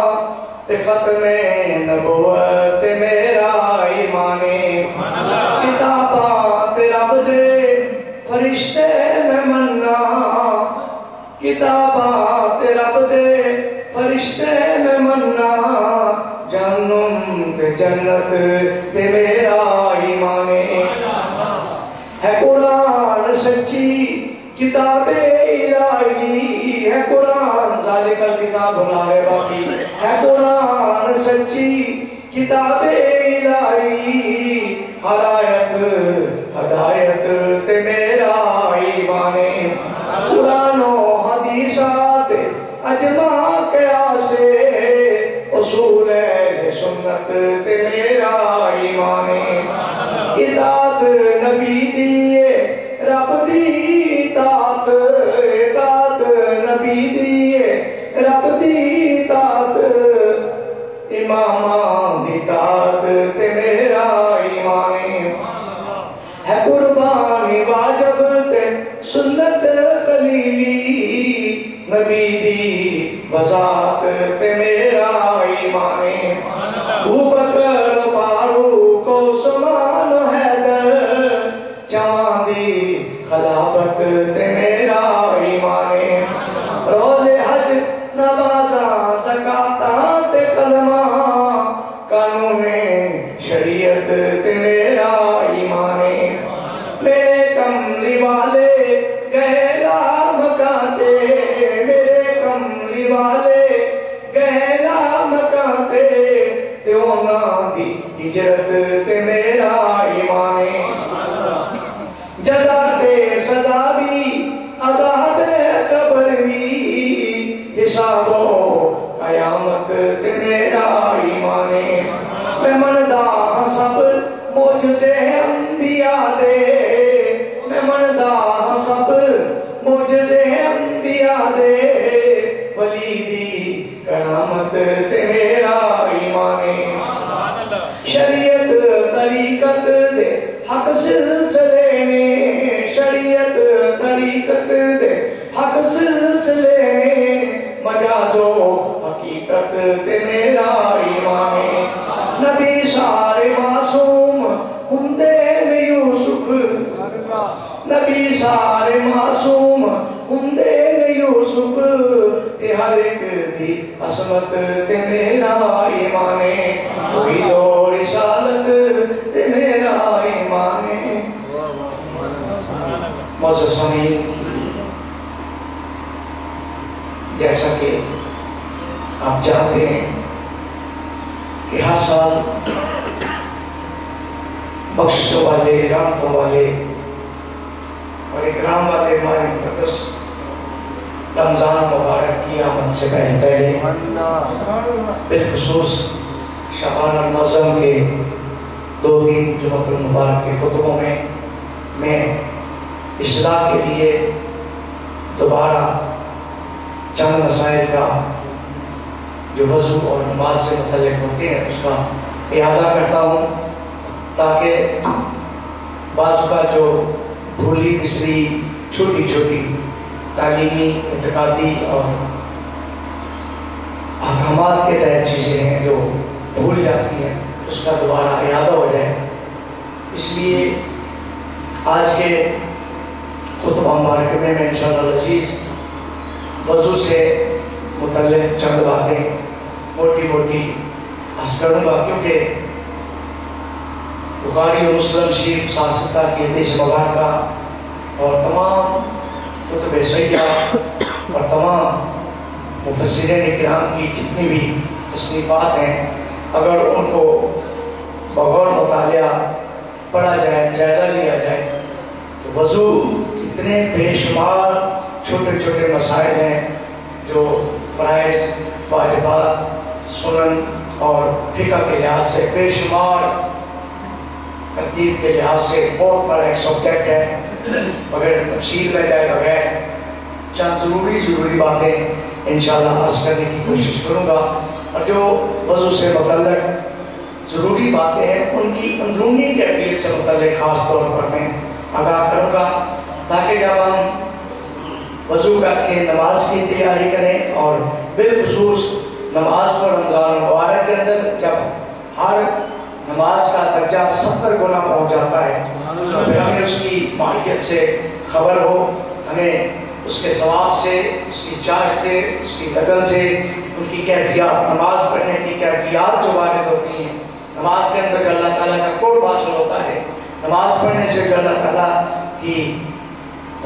ختم نبوت میرا ایمان کتاب کتابات رب دے فرشتے میں مننا جہنم تے جنت تے میرا ایمان ہے قرآن سچی کتاب الہی ہے قرآن ذالک الکتاب لا ریب فیہ ہے قرآن سچی کتاب الہی ہدایت ہدایت تے میرا ایمان قرآن و حدیثات اجماع قیاسے اصول سنت تے میرا ایمان اطاعت نبی دیئے رب دی اطاعت اطاعت نبی دیئے رب دی اطاعت امام دی اطاعت تے میرا ایمان ہے قربانی واجب تے سنت خلیلی نبی دی وضاحت تے میرا ایمان ابوبکر فاروق عثمان حیدر جوان دی خلافت تے میرا ایمان روزے حج نمازاں زکاتاں تے کلمہ قانون شریعت تے میرا ایمان میرے کملی والے گئے لامکان تے میرے کملی والے گئے لامکان تے انہاں دی ہجرت تے میرا ایمان جزا تے سزا بھی عذاب قبر بھی حساب و قیامت تے میرا ایمان میں مندا ہاں سب معجزے انبیاء دے میں مندا ہاں سب معجزے انبیاء دے ولی دی کرامت تے میرا ایمان شریعت طریقت دے حق سلسلے میں شریعت طریقت دے حق سلسلے میں مجاز و حقیقت تے میرا ایمان نبی سارے معصوم ہندے میں یوسف نبی سارے معصوم ہندے میں یوسف تے ہر ایک دی عصمت تے میرا ایمان کوئی دو رسالت تے میرا ایمان معزز سامعین جیسا کہ آپ جانتے ہیں کہ ہر سال بخشش والے رحمتوں والے اور اکرام والے ماہ مقدس رمضان مبارک کی آمد سے پہلے بالخصوص شعبان المعظم کے 2 دن جمعۃ المبارک کے خطبوں میں اصلاح کے لیے دوبارہ چند مسائل کا جو وضو اور نماز سے متعلق ہوتے ہیں اس کا اعادہ کرتا ہوں تاکہ بعض کا جو بھولی بسری چھوٹی چھوٹی تعلیمی اعتقادی اور احکامات کے تحت چیزیں ہیں جو بھول جاتی ہیں اس کا دوبارہ اعادہ ہو جائے اس لیے آج کے خطبہ مبارک میں انشاءاللہ العزیز وضو سے متعلق چند باتیں موٹی موٹی عرض کروں گا کیونکہ بخاری و مسلم شریف 7 کی حدیث مبارکہ اور تمام کتب صحیحہ اور تمام مفسرین کرام کی جتنی بھی تصنیفات ہیں اگر ان کو بغور مطالعہ پڑھا جائے جائزہ لیا جائے تو وضو اتنے بے شمار چھوٹے چھوٹے مسائل ہیں جو فرائض واجبات سنن اور فقہ کے لحاظ سے بے شمار ترتیب کے لحاظ سے بہت بڑا ایک سبجیکٹ ہے مگر تفصیل میں جائے بغیر چند ضروری باتیں انشاءاللہ عرض کرنے کی کوشش کروں گا اور جو وضو سے متعلق ضروری باتیں ہیں ان کی اندرونی کیفیت سے متعلق خاص طور پر میں آگاہ کروں گا تاکہ جب ہم وضو کر کے نماز کی تیاری کریں اور بالخصوص نماز کو رمضان مبارک کے اندر جب ہر نماز کا درجہ 70 گنا پہنچ جاتا ہے تو پھر ہمیں اس کی ماہیت سے خبر ہو ہمیں اس کے ثواب سے، اس کی چاہت سے، اس کی لگن سے، ان کی کیفیات، نماز پڑھنے کی کیفیات جو وارد ہوتی ہیں، نماز کے اندر اللہ تعالیٰ کا قرب حاصل ہوتا ہے، نماز پڑھنے سے جو اللہ تعالیٰ کی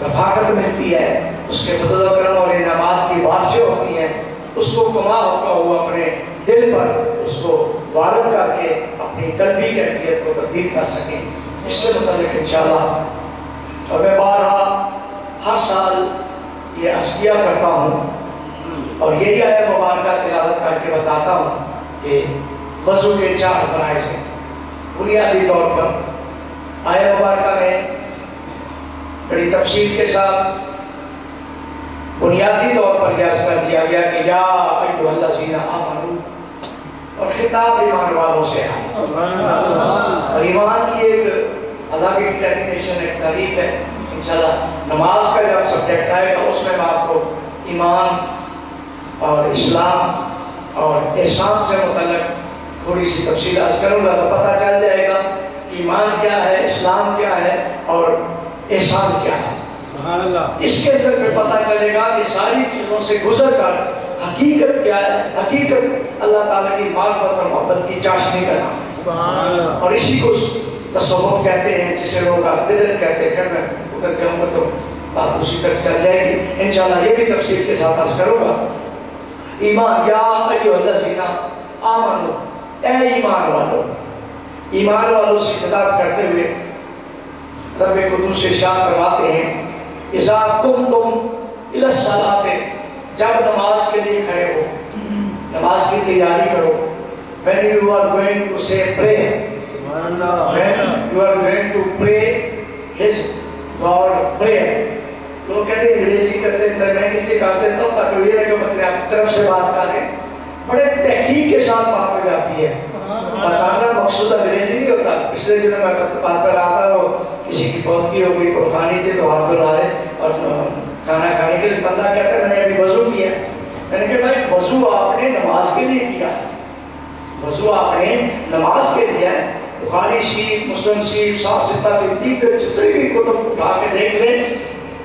رفاقت ملتی ہے، اس کے فضل و کرم اور انعامات کی بارشیں ہوتی ہیں، اس کو کما ہوتا ہوا اپنے دل پر اس کو وارد کر کے اپنی قلبی کیفیت کو تبدیل کر سکیں۔ اس سے متعلق انشاءاللہ اور میں بارہا ہر سال یہ عشقیہ کرتا ہوں اور یہی آیت مبارکہ تلاوت کر کے بتاتا ہوں کہ وضو کے 4 فرائض ہیں۔ بنیادی طور پر آیت مبارکہ میں بڑی تفصیل کے ساتھ بنیادی طور پر یہ کر دیا گیا کہ یا ایھا الذین آمنوا، اور خطاب ایمان والوں سے ہے، اور ایمان کی ایک الگ ایک ڈیفینیشن، ایک تعریف ہے۔ انشاءاللہ نماز کا جب سبجیکٹ آئے گا اس میں میں آپ کو ایمان اور اسلام اور احسان سے متعلق تھوڑی سی تفصیل عرض کروں گا، تو پتہ چل جائے گا ایمان کیا ہے، اسلام کیا ہے اور احسان کیا ہے۔ اس کے اندر پھر پتہ چلے گا کہ ساری چیزوں سے گزر کر حقیقت کیا ہے، حقیقت اللہ تعالیٰ کی معرفت اور محبت کی چاشنی کرنا، اور اسی کو تصوف کہتے ہیں، جسے لوگ بدعت کہتے ہیں۔ میں ادھر جاؤں گا تو بات اسی تک چل جائے گی انشاءاللہ، یہ بھی تفصیل کے ساتھ عرض کروں گا۔ ایمان، یا ایھا الذین آمنوا، اے ایمان والو، ایمان والوں سے خطاب کرتے ہوئے رب قدوس ارشاد فرماتے ہیں اذا قمتم الی الصلاۃ، جب نماز کے لیے کھڑے ہو، نماز کی تیاری کرو۔ when you are going to say pray، when you are going to pray his God prayer، لوگ کہتے ہیں انگریزی کرتے ہیں، میں اس لیے کہا دیتا ہوں تاکہ یہ کہ اپنے آپ طرف سے بات کریں، بڑے تحقیق کے ساتھ بات ہو جاتی ہے۔ بتانا مقصود انگریزی نہیں ہوتا۔ پچھلے دنوں میں بات کر رہا تھا، وہ کسی کی پوتی ہو گئی، کھانی تھی تو ہاتھ دھلا رہے اور کھانا کھانے کے لیے بندہ کہتا ہے میں نے ابھی وضو کیا۔ میں نے کہا بھائی وضو آپ نے نماز کے لیے کیا، وضو آپ نے نماز کے لیے۔ بخاری شریف، مسلم شریف، صاحب ستہ کی جتنی بھی کتب اٹھا کے دیکھ لیں،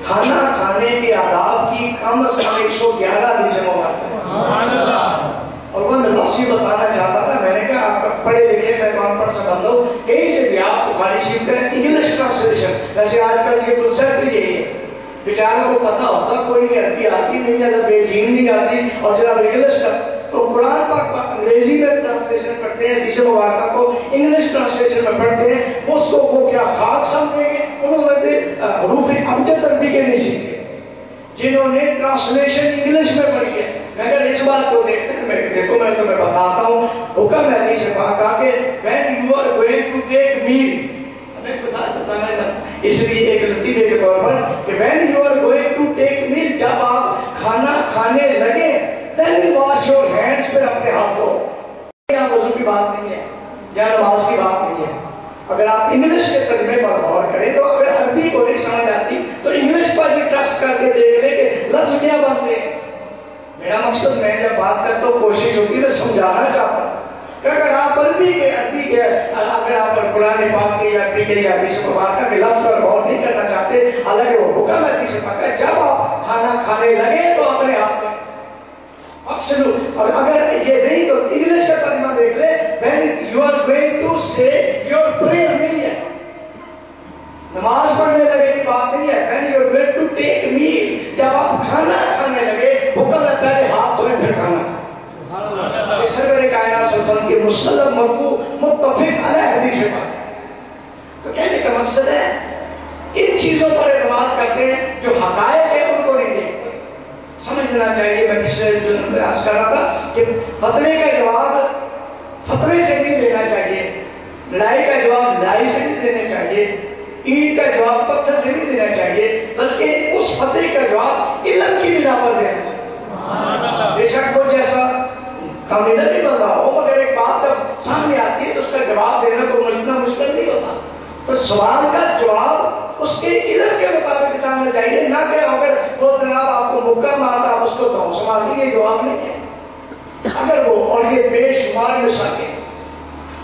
کھانا کھانے کے آداب کی کم از کم 111 حدیثیں موجود ہیں۔ اور وہ میں لفظی بتانا چاہتا تھا، میں نے کہا آپ پڑھے لکھے، میں کانفرنس سے بند ہوں، کہیں سے بھی آپ بخاری شریف کا انگلش ٹرانسلیشن، ویسے آج کل یہ کنسپٹ بھی یہی ہے، بیچاروں کو پتہ ہوتا کوئی نہیں عربی آتی نہیں ہے، بیجین نہیں آتی، اور جناب انگلش کا تو قرآن پاک انگریزی میں ٹرانسلیشن کرتے ہیں، حدیث مبارکہ کو انگلش ٹرانسلیشن میں پڑھتے ہیں، اس کو وہ کیا خاک سمجھیں گے؟ انہوں نے حروف ابجد عربی کے نہیں سیکھے، جنہوں نے ٹرانسلیشن انگلش میں پڑھی ہے۔ میں کہا اس بات کو دیکھتے ہیں، دیکھو میں تمہیں بتاتا ہوں، حکم ہے حدیث پاک کا کہ when you are going to take meal، ہمیں بتانا ہے اس لیے ایک لطیفے کے طور پر کہ when you are going to take meal، جب آپ کھانا کھانے لگے then wash your hands، پھر اپنے ہاتھ دھو۔ یہاں وضو کی بات نہیں ہے، یہاں نماز کی بات نہیں ہے۔ اگر آپ انگلش کے ترجمے پر غور کریں تو اگر عربی کو نہیں سمجھ آتی تو انگلش پر بھی ٹرسٹ کر کے دیکھ لیں کہ لفظ کیا بنتے ہیں۔ میرا مقصد میں جب بات کرتا ہوں کوشش ہوتی ہے سمجھانا چاہتا ہوں کہ اگر آپ عربی کے اگر آپ قرآن پاک کے یا عربی کے یا حدیث مبارکہ کے لفظ پر غور نہیں کرنا چاہتے، حالانکہ وہ حکم ہے حدیث پاک ہے جب آپ کھانا کھانے لگے تو اپنے ہاتھ میں اور اگر یہ نہیں تو انگلش کا ترجمہ دیکھ لیں when you are going to say your prayer نہیں ہے، نماز پڑھنے لگے کی بات نہیں ہے۔ when you are going to take meal، جب آپ کھانا کھانے لگے حکم ہے پہلے ہاتھ دھوئے پھر کھانا۔ سرور کائنات صلی اللہ علیہ وسلم کی مسلم مرفوع متفق علیہ حدیث پاک۔ تو کہنے کا مقصد ہے ان چیزوں پر اعتماد کرتے ہیں جو حقائق ہے ان کو نہیں دیکھتے۔ سمجھنا چاہیے، میں پچھلے دن میں عرض کر رہا تھا کہ فتوے کا جواب فتوے سے نہیں دینا چاہیے، لڑائی کا جواب لڑائی سے نہیں دینا چاہیے، اینٹ کا جواب پتھر سے نہیں دینا چاہیے، بلکہ اس فتوے کا جواب علم کی بنا پر دینا چاہیے۔ بے شک وہ جیسا کامیڈر نہیں بن رہا ہو، مگر ایک بات جب سامنے آتی ہے تو اس کا جواب دینا تو اتنا مشکل نہیں ہوتا۔ تو سوال کا جواب اس کے علم کے مطابق بتانا چاہیے، نہ کہ اگر وہ جناب آپ کو مکہ مارتا آپ اس کو دھو سوال کی، یہ جواب نہیں ہے۔ اگر وہ اور یہ بے شمار مثالیں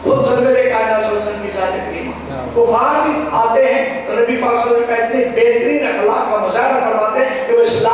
خود سرور کائنات صلی اللہ علیہ وسلم کی ذات کریمہ، کفار بھی آتے ہیں تو نبی پاک صلی اللہ علیہ وسلم کا اتنے بہترین اخلاق کا مظاہرہ فرماتے ہیں کہ وہ اصلاح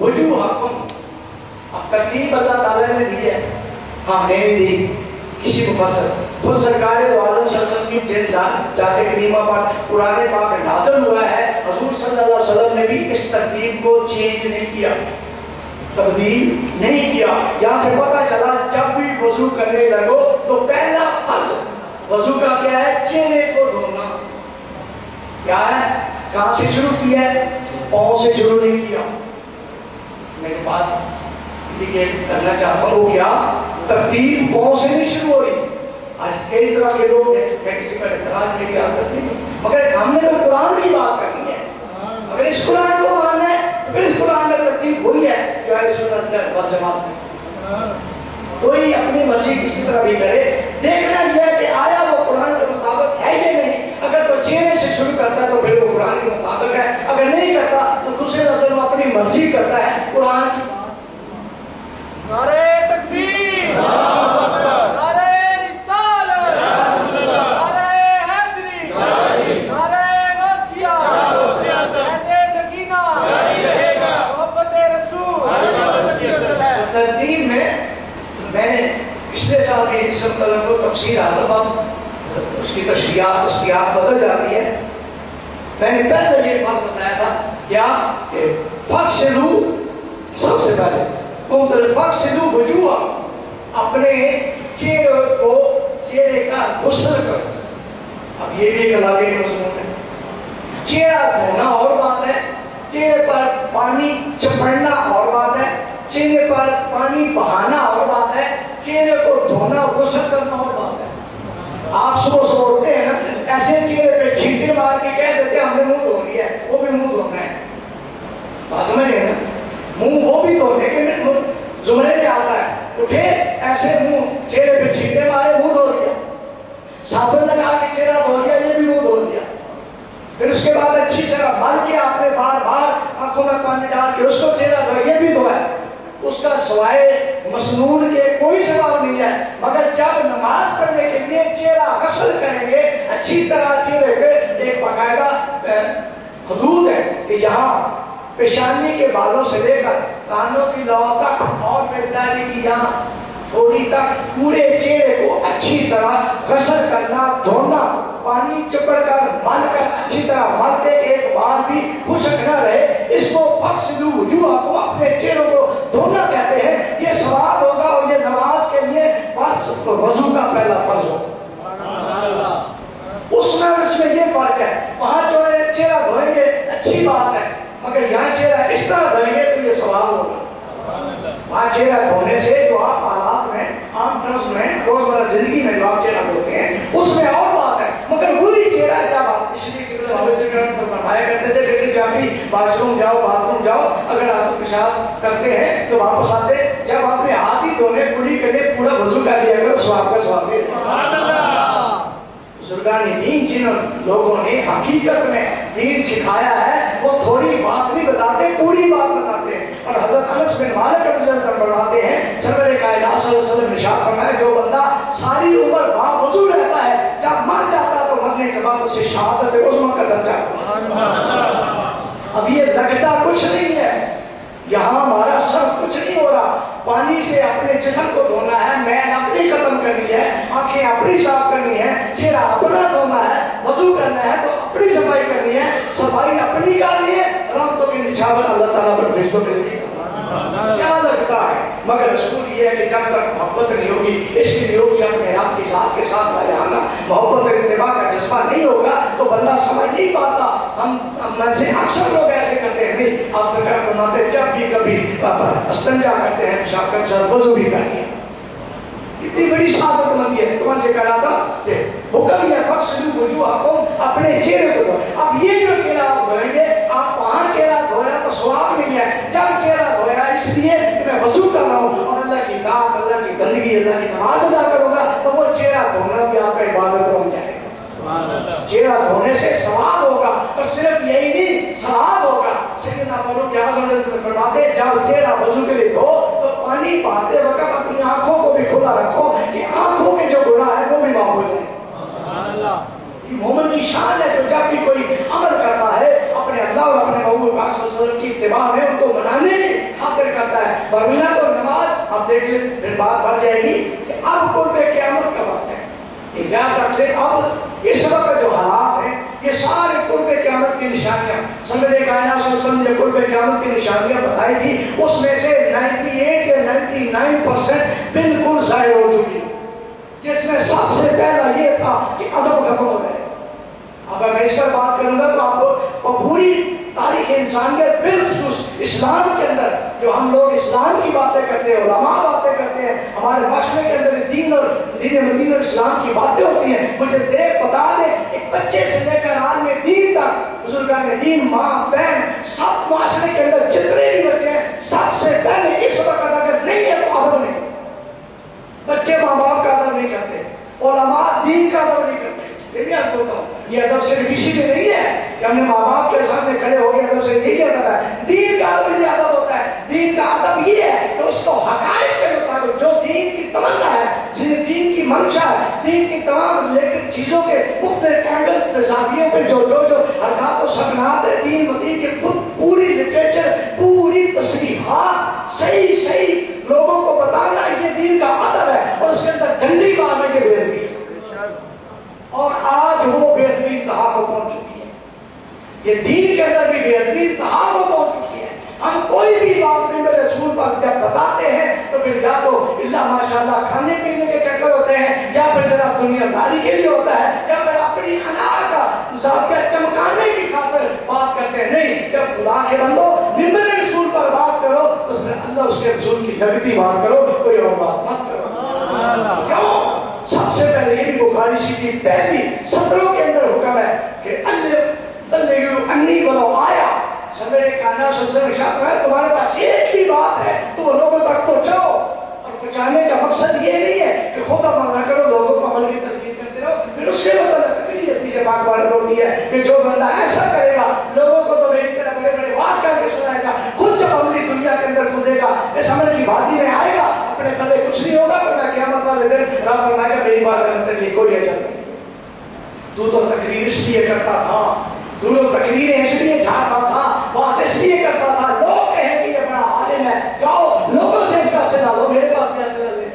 وُجُوهَكُمْ. اب ترتیب اللہ تعالیٰ نے دی ہے، ہم نے نہیں دی کسی مفسر. خود سرکار دو عالم صلی اللہ علیہ وسلم کی ذات کریمہ پر قرآن پاک نازل ہوا ہے. حضور صلی اللہ علیہ وسلم نے بھی اس ترتیب کو چینج نہیں کیا، تبدیل نہیں کیا. یہاں سے پتہ چلا جب بھی وضو کرنے لگو تو پہلا فرض وضو کا کیا ہے؟ چہرے کو دھونا. کیا ہے؟ کہاں سے شروع کیا ہے؟ پاؤں سے شروع نہیں کیا. میرے بات انڈیکیٹ کرنا چاہتا ہوں کیا ترتیب پاؤں سے نہیں شروع ہوئی. آج کئی طرح کے لوگ ہیں، میں کسی پر اعتراض میری عادت نہیں، مگر ہم نے تو قرآن کی بات کرنی ہے. اگر اس قرآن کو ماننا ہے تو پھر اس قرآن میں ترتیب ہوئی ہے جو اہل سنت والجماعت میں. کوئی اپنی مرضی کسی طرح بھی کرے، دیکھنا یہ ہے کہ آیا وہ قرآن کے مطابق ہے یا نہیں. اگر تو چہرے سے شروع کرتا ہے تو پھر وہ قرآن کے مطابق ہے، اگر نہیں کرتا تو دوسرے نظر میں اپنی مرضی کرتا ہے قرآن کی. نعرہ تکبیر، نعرہ رسالت، نعرہ حیدری، نعرہ غوثیہ، فیض نگینہ، محبت رسول. ترتیب میں میں نے پچھلے سال کے جسم قلم کو تفسیر آتا تھا، اس کی تشریحات بدل جاتی ہے. میں نے پہلے یہ بات بتایا تھا کیا کہ فَاغْسِلُوا، سب سے پہلے فَاغْسِلُوا وُجُوهَكُمْ، اپنے چہرے کا غسل کرو. اب یہ بھی ایک علاقے کا مضمون ہے. چہرہ دھونا اور بات ہے، چہرے پر پانی چپڑنا اور بات ہے، چہرے پر پانی بہانا اور بات ہے، چہرے کو دھونا غسل کرنا اور بات ہے. آپ صبح اٹھتے ہیں نا، ایسے چہرے پہ چھینٹے مار کے کہہ دیتے ہیں ہم نے منہ دھو لیا ہے، وہ بھی منہ دھونا ہے. بات سمجھ گئے نا؟ منہ وہ بھی دھونے کے زمرے میں آتا ہے. اٹھے ایسے منہ چہرے پہ چھینٹے مارے، منہ دھو لیا. صابن لگا کے چہرہ دھو لیا، یہ بھی منہ دھو لیا. پھر اس کے بعد اچھی طرح مل کے آپ نے بار بار آنکھوں میں پانی ڈال کے اس کو چہرہ دھویا، یہ بھی دھویا. اس کا سوائے مسنون کے کوئی سوال نہیں ہے. مگر جب نماز پڑھنے کے لیے چہرہ غسل کریں گے، اچھی طرح چہرے پہ ایک باقاعدہ حدود ہے کہ یہاں پیشانی کے بالوں سے لے کر کانوں کی لو تک اور پھر داڑھی کی یہاں تھوڑی تک پورے چہرے کو اچھی طرح غسل کرنا، دھونا، پانی چپڑ کر مل کر اچھی طرح مل کے ایک بار بھی خشک نہ رہے. اس کو فَاغْسِلُوا وُجُوهَكُمْ، اپنے چہروں کو دھونا کہتے ہیں. یہ ثواب ہوگا اور یہ نماز کے لیے بس وضو کا پہلا فرض ہوگا. اس میں یہ فرق ہے، وہاں جو ہے چہرہ دھوئیں گے اچھی بات ہے، مگر یہاں چہرہ اس طرح دھوئیں گے تو یہ ثواب ہوگا. وہاں چہرہ دھونے سے جو آپ حالات میں عام طرز میں روزمرہ زندگی میں جو آپ چہرہ دھوتے ہیں اس میں اور بات ہے. مگر وہی چہرہ جب آپ اس لیے کہ حافظ سے فرمایا کرتے تھے کہ جب بھی باتھ روم جاؤ اگر آپ پیشاب کرتے ہیں تو واپس آتے جب آپ نے ہاتھ ہی دھونے کلی کرنے پورا وضو کر لیا کرو، سواب کا سواب ہے. بزرگان دین جن لوگوں نے حقیقت میں دین سکھایا ہے وہ تھوڑی بات نہیں بتاتے، پوری بات بتاتے ہیں. اور حضرت انس بن مالک رضی اللہ عنہ فرماتے ہیں سرور کائنات صلی اللہ علیہ وسلم نے ارشاد فرمایا جو بندہ ساری عمر باوضو رہتا ہے جب مر جاتا تو مرنے کے بعد اسے شہادت عظمی کا درجہ. اب یہ لگتا کچھ نہیں ہے، یہاں ہمارا سب کچھ نہیں ہو رہا. پانی سے اپنے جسم کو دھونا ہے، میل اپنی ختم کرنی ہے، آنکھیں اپنی صاف کرنی ہے، چہرہ اپنا دھونا ہے، وضو کرنا ہے تو اپنی صفائی کرنی ہے. صفائی اپنی کرنی ہے، رحمتوں کی نشاور اللہ تعالیٰ پر فرشتوں کے لیے. کیا لگتا ہے مگر رسول یہ ہے کہ جب تک محبت نہیں ہوگی، عشق نہیں ہوگی، اپنے رب کی ذات کے ساتھ آنا، محبت اور اتباع کا جذبہ نہیں ہوگا تو بندہ سمجھ نہیں پاتا. ہم میں سے اکثر لوگ ایسے کرتے ہیں، نہیں آپ سے کر فرماتے جب بھی کبھی استنجا کرتے ہیں پیشاب کے ساتھ وضو بھی کرتے ہیں. اتنی بڑی سعادت مندی ہے. تو میں یہ کہہ رہا تھا کہ حکم یہ فَاغْسِلُوا وُجُوهَكُمْ، اپنے چہرے کو دھو. اب یہ جو چہرہ آپ دھوئیں گے، آپ وہاں چہرہ دھویا تو ثواب نہیں ہے. جب چہرہ دھویا اس لیے کہ میں وضو کر رہا ہوں اور اللہ کی اطاعت، اللہ کی بندگی، اللہ کی نماز ادا کروں گا تو وہ چہرہ دھونا بھی آپ کا عبادت بن جائے گا. چہرہ دھونے سے ثواب ہوگا اور صرف یہی نہیں ثواب ہوگا. سیدنا فاروق اعظم فرماتے جب چہرہ وضو کے لیے دھو تو پانی بہاتے وقت اپنی آنکھوں کو بھی کھلا رکھو کہ آنکھوں کے جو گناہ ہے وہ بھی معاف ہو جائے. یہ مومن کی شان ہے. تو جب بھی کوئی عمل کرتا ہے اپنے اللہ اور اپنے محبوب پاک صلی اللہ علیہ وسلم کی اتباع میں ان کو منانے کی خاطر کرتا ہے. ورنہ تو نماز آپ دیکھ لیں پھر بات بڑھ جائے گی کہ اب قرب قیامت کا وقت ہے. یہ یاد رکھ لیں اب اس وقت جو حالات ہیں یہ سارے قرب قیامت کی نشانیاں سرور کائنات صلی اللہ علیہ وسلم نے قرب قیامت کی نشانیاں بتائی تھی. اس میں سے 98 یا 99% بالکل ضائع ہو چکی, جس میں سب سے پہلا یہ تھا کہ ادب ختم ہو جائے. اگر میں اس پر بات کروں گا تو آپ کو پوری تاریخ انسانیت بالخصوص اسلام کے اندر جو ہم لوگ اسلام کی باتیں کرتے ہیں, علماء باتیں کرتے ہیں, ہمارے معاشرے کے اندر دین اور مدین اور اسلام کی باتیں ہوتی ہیں. مجھے دیکھ بتا دیں ایک بچے سے لے کر عالم دین تک بزرگان دین, ماں بہن, سب معاشرے کے اندر جتنے بھی بچے ہیں سب سے پہلے اس وقت اگر نہیں ہے تو ادب نہیں. بچے ماں باپ کا ادب نہیں کرتے, علماء دین کا ادب نہیں کرتے. یہ آپ بولتا ہوں یہ ادب صرف اسی میں نہیں ہے کہ ہم نے ماں باپ کے سامنے کھڑے ہو گئے ادب سے نہیں ادب ہے. دین کا ادب یہ ادب ہوتا ہے. دین کا ادب یہ ہے کہ اس کو حقائق کے مطابق جو دین کی تمنا ہے, دین کی منشا ہے, دین کی تمام چیزوں کے مختلف اینگل زاویوں پہ جو حرکات و سکنات ہے دین مدین کے پوری لٹریچر, پوری تصریحات صحیح لوگوں کو بتانا یہ دین کا ادب ہے. اور اس کے اندر گندی بات ہے کہ بےدبی, اور آج وہ بہترین انتہا کو پہنچ چکی ہے. یہ دین کے اندر بھی بہترین انتہا کو پہنچ چکی ہے. ہم کوئی بھی بات میرے رسول پر جب بتاتے ہیں تو پھر یا تو اللہ ماشاءاللہ کھانے پینے کے چکر ہوتے ہیں, یا پھر ذرا دنیا داری کے لیے ہوتا ہے, یا پھر اپنی انار کا زاویہ چمکانے کی خاطر بات کرتے ہیں. نہیں, جب خدا کے بندو میرے رسول پر بات کرو تو اللہ اس کے رسول کی لگتی بات کرو, کوئی اور بات مت کرو. کیوں؟ سب سے پہلے یہ بھی بخاری شریف کی پہلی سطروں کے اندر حکم ہے کہ انی ولو آیا. سرور کائنات صلی اللہ علیہ وسلم ارشاد فرمایا تمہارے پاس ایک بھی بات ہے تو وہ لوگوں تک پہنچاؤ. اور پہنچانے کا مقصد یہ نہیں ہے کہ خود عمل نہ کرو, لوگوں کو عمل کی تلقین کرتے رہو. پھر اس کے مطلب نتیجے پاک بارد ہوتی ہے کہ جو بندہ ایسا کرے گا لوگوں کو تو میری طرح بڑے بڑے واز کر کے سنائے گا, خود جب عملی دنیا کے اندر کودے گا, اس عمل کی بادی میں آئے گا, اپنے پلے کچھ نہیں ہوگا. ورنہ قیامت والے دن رب فرمائے گا میری بات کرنے کے لیے کوئی اجازت نہیں. تو تقریر اس لیے کرتا تھا, تو تقریریں اس لیے جھاڑتا تھا, بات اس لیے کرتا تھا لوگ کہیں کہ یہ بڑا عالم ہے, جاؤ لوگوں سے اس کا صدا لو, میرے پاس کیا صدا لے.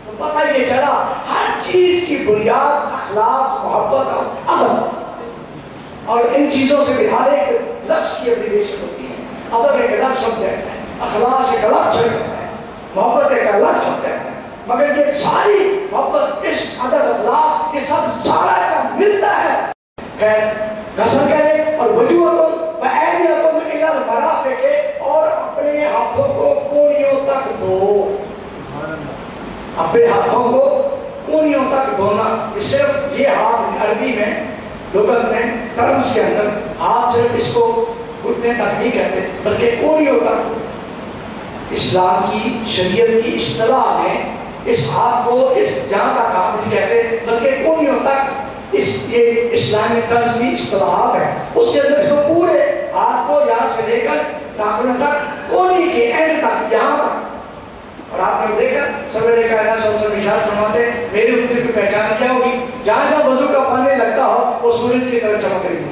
تو پتہ یہ چلا ہر چیز کی بنیاد اخلاص, محبت اور ادب, اور ان چیزوں سے بھی ہر ایک لفظ کی ایپلیکیشن ہوتی ہے. ادب ایک الگ شبد ہے, اخلاص ایک الگ شبد ہے, محبت ایک الگ شبد ہے. مگر یہ ساری محبت, عشق, ادب, اخلاص یہ سب سارا کا ملتا ہے. خیر غسل کرے اور وجوہتم وایدیکم الی المرافق, اور اپنے ہاتھوں کو کونیوں تک دھو. اپنے ہاتھوں کو کونیوں تک دھونا. صرف یہ ہاتھ عربی میں لغت میں ٹرمز کے اندر ہاتھ صرف اس کو گھٹنے تک نہیں کہتے بلکہ کونیوں تک. اسلام کی شریعت کی اصطلاح میں اس ہاتھ کو اس جہاں تک ہاتھ نہیں کہتے بلکہ کونیوں تک. یہ اسلامی طرز کی اصطلاحات ہے. اس کے اندر جو پورے ہاتھ کو یہاں سے لے کر ناخن تک, کونی کے اینڈ تک, یہاں تک. اور آپ نے دیکھا سرور کائنات صلی اللہ علیہ وسلم ارشاد فرماتے ہیں میری امت کی پہچان کیا ہوگی, جہاں جہاں وضو کا پانی لگتا ہو وہ سورج کی طرح چمک رہی ہو.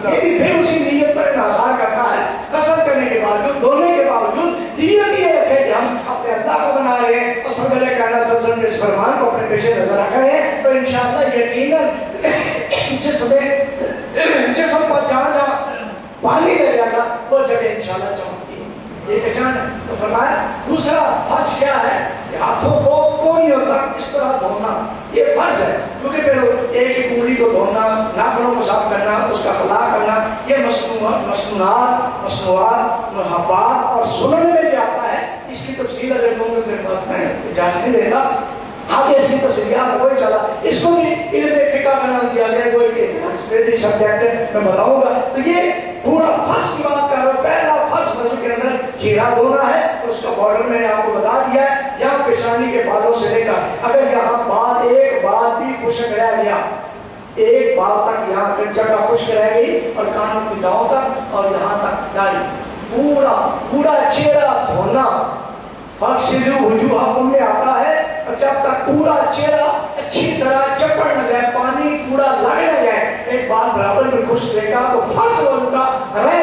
یہ بھی پھر اسی نیت پر انحصار کرتا ہے. غسل کرنے کے باوجود, دھونے کے باوجود نیت یہ رکھے کہ ہم اپنے اللہ کو بنا رہے ہیں اور سرور کائنات صلی اللہ علیہ وسلم کے اس فرمان کو اپنے پیش نظر رکھ رہے ہیں, تو انشاءاللہ یقیناً جسم پر جہاں جہاں پانی لگ جائے گا وہ جگہ انشاءاللہ چمکتی ہے. یہ پہچان ہے. تو فرمایا دوسرا فرض کیا ہے کہ ہاتھوں کو کونیوں تک اس طرح دھونا. یہ فرض ہے کیونکہ پھر ایک ایک انگلی کو دھونا, ناخنوں کو صاف کرنا, اس کا خلا کرنا, یہ مصنوعات, محبات اور سنن میں بھی آتا ہے. اس کی تفصیل اگر لوگوں کے بات میں اجازت نہیں دیتا, آگے اس کی تصریحات کوئی چلا. اس کو بھی علم فقہ کا نام دیا گیا, کوئی کہ سبجیکٹ میں بتاؤں گا. تو یہ پورا فرض کی بات کر رہا ہوں. پہلا فرض وضو کے اندر چہرہ دھونا ہے, اور اس کا بارڈر میں نے آپ کو بتا دیا ہے, یہاں پیشانی کے بالوں سے لے کر اگر یہاں ایک بات بھی خشک رہ گیا, ایک بات تک یہاں پھر جگہ خشک رہ گئی, اور کانوں کی داؤں تک اور یہاں تک داڑھی, پورا چہرہ دھونا. فاغسلوا وجوہکم میں آتا ہے, اور جب تک پورا چہرہ اچھی طرح چپڑ نہ جائے, پانی پورا لگ نہ جائے, ایک بات برابر میں خشک رہے گا تو فرض وضو کا رہ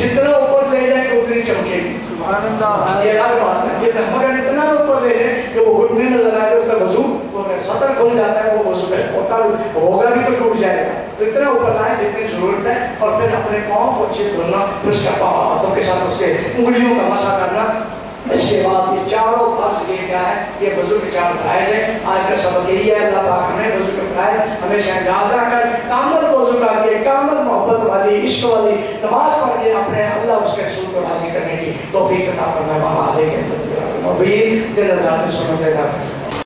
جتنا اوپر لے جائیں کہ اتنی چمکے گی. سبحان اللہ. یہ الگ بات ہے. جتنا مگر اتنا اوپر لے جائیں کہ وہ گھٹنے نظر آئے اس کا وضو وہ سطر کھل جاتا ہے, وہ وضو ہوتا ہوگا بھی تو ٹوٹ جائے گا. تو اتنا اوپر لائیں جتنی ضرورت ہے, اور پھر اپنے پاؤں کو اچھے دھلنا, پھر اس کا ہاتھوں کے ساتھ اس کے انگلیوں کا مسا کرنا. اس کے بعد یہ چاروں فرض یہ کیا ہے, یہ وضو کے 4 فرائض ہیں. آج کا سبق یہی ہے. اللہ پاک ہمیں وضو کے فرائض ہمیشہ یاد رکھ کر کامل وضو کر کے کامل محبت والی عشق والی نماز پڑھ کے اپنے اللہ اس کے رسول کو راضی کرنے کی توفیق عطا فرمائے. وہاں آگے کے مبین دل ذات سنت